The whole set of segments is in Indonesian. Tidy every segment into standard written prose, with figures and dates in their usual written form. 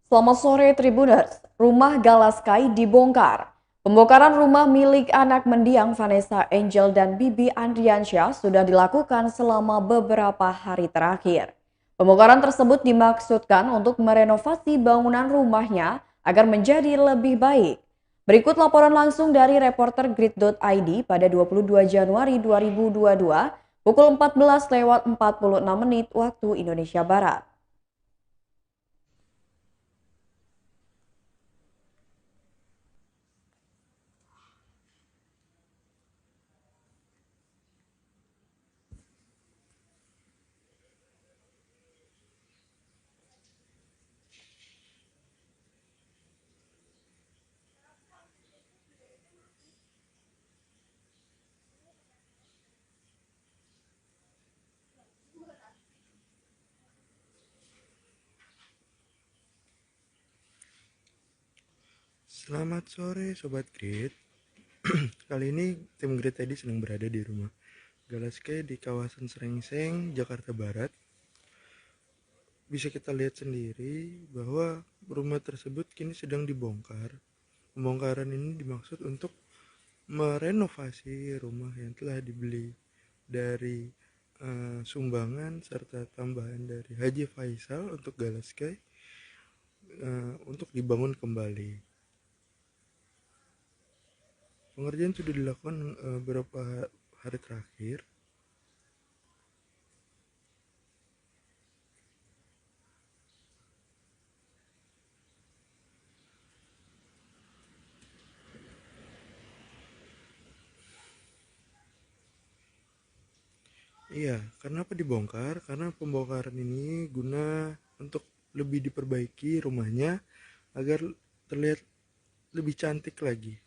Selamat sore Tribuners, rumah Galaskai dibongkar. Pembongkaran rumah milik anak mendiang Vanessa Angel dan Bibi Andriansyah sudah dilakukan selama beberapa hari terakhir. Pembongkaran tersebut dimaksudkan untuk merenovasi bangunan rumahnya agar menjadi lebih baik. Berikut laporan langsung dari reporter Grid.id pada 22 Januari 2022 pukul 14.46 waktu Indonesia Barat. Selamat sore Sobat Grid. Kali ini tim Grid tadi sedang berada di rumah Galaskai di kawasan Srengseng, Jakarta Barat. Bisa kita lihat sendiri bahwa rumah tersebut kini sedang dibongkar. Pembongkaran ini dimaksud untuk merenovasi rumah yang telah dibeli dari sumbangan serta tambahan dari Haji Faisal untuk Galaskai untuk dibangun kembali. Pengerjaan sudah dilakukan beberapa hari terakhir. Iya, kenapa dibongkar? Karena pembongkaran ini guna untuk lebih diperbaiki rumahnya agar terlihat lebih cantik lagi.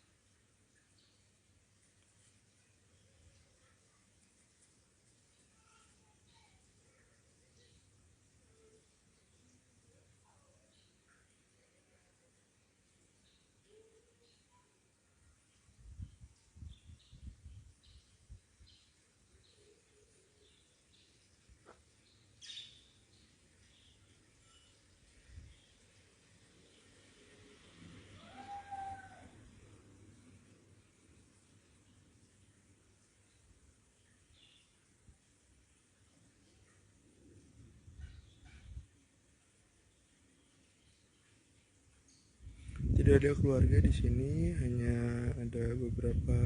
Tidak ada keluarga di sini, hanya ada beberapa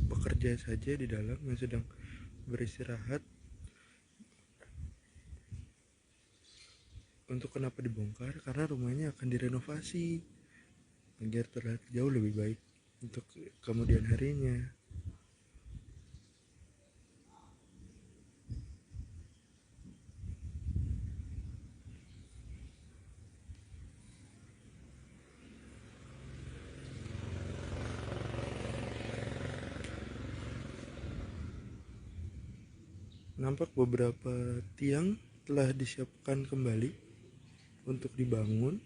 pekerja saja di dalam yang sedang beristirahat. Untuk kenapa dibongkar? Karena rumahnya akan direnovasi agar terlihat jauh lebih baik untuk kemudian harinya. Nampak beberapa tiang telah disiapkan kembali untuk dibangun.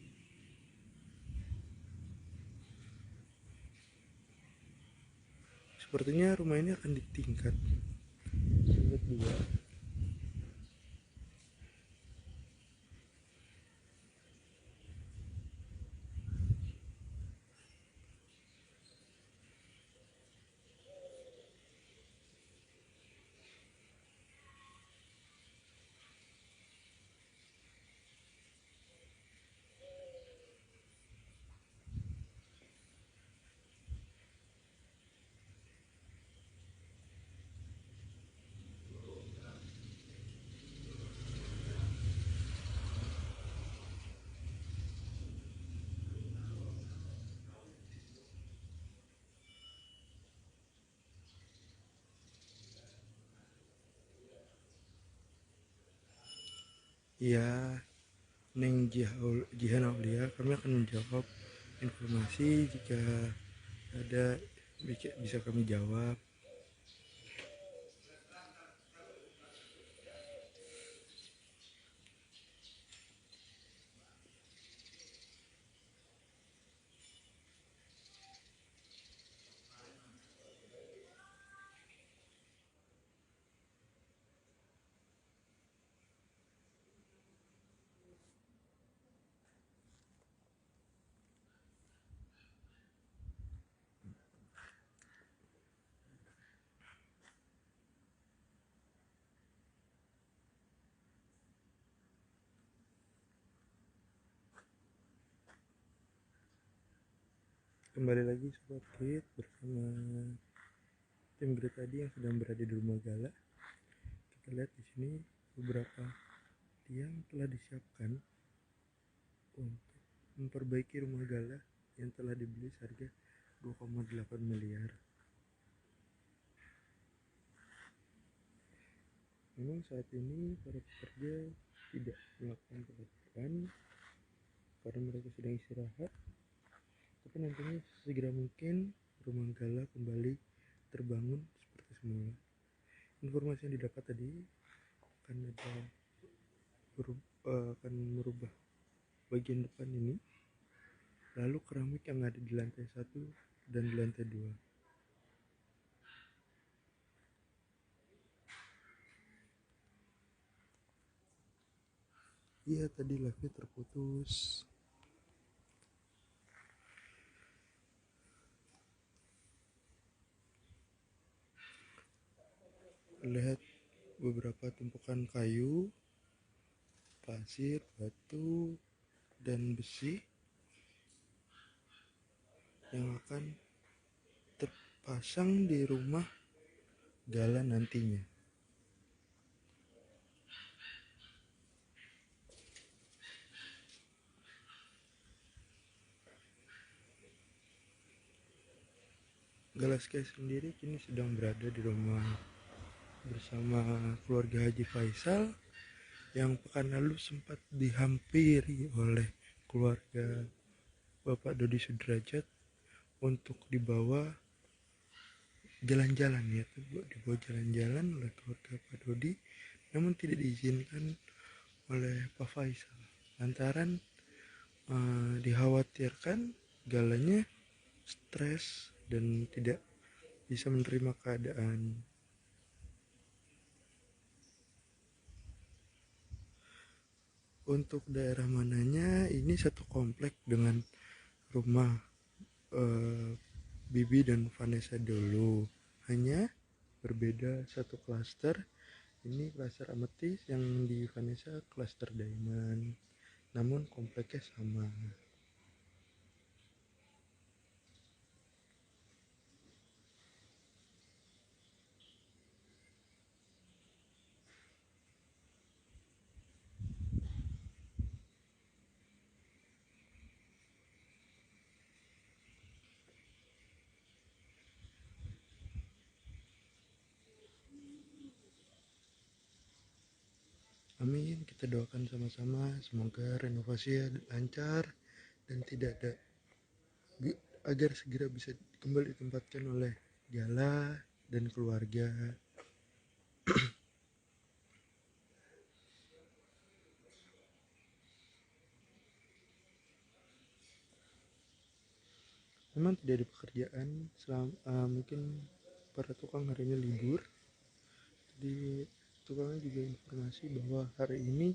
Sepertinya rumah ini akan ditingkat dua. Ya, Neng Jihan Aulia, kami akan menjawab informasi jika ada bisa kami jawab. Kembali lagi Sobat Grid bersama tim Grid tadi yang sedang berada di rumah Gala. Kita lihat di sini beberapa tiang telah disiapkan untuk memperbaiki rumah Gala yang telah dibeli seharga 2,8 miliar. Memang saat ini para pekerja tidak melakukan pekerjaan karena mereka sedang istirahat, tapi nantinya segera mungkin rumah Gala kembali terbangun seperti semula. Informasi yang didapat tadi akan merubah bagian depan ini, lalu keramik yang ada di lantai 1 dan di lantai 2. Iya, tadi live-nya terputus. Lihat beberapa tumpukan kayu, pasir, batu, dan besi yang akan terpasang di rumah Gala nantinya. Galaskai sendiri kini sedang berada di rumah bersama keluarga Haji Faisal yang pekan lalu sempat dihampiri oleh keluarga Bapak Dodi Sudrajat untuk dibawa jalan-jalan, ya, dibawa jalan-jalan oleh keluarga Pak Dodi, namun tidak diizinkan oleh Pak Faisal lantaran dikhawatirkan Galanya stres dan tidak bisa menerima keadaan. Untuk daerah mananya, ini satu komplek dengan rumah Bibi dan Vanessa dulu, hanya berbeda satu klaster. Ini klaster ametis, yang di Vanessa klaster diamond, namun kompleknya sama. Amin, kita doakan sama-sama semoga renovasi lancar dan tidak ada, agar segera bisa kembali ditempatkan oleh Gala dan keluarga. Memang tidak ada pekerjaan mungkin para tukang hari ini libur. Jadi tukangnya juga informasi bahwa hari ini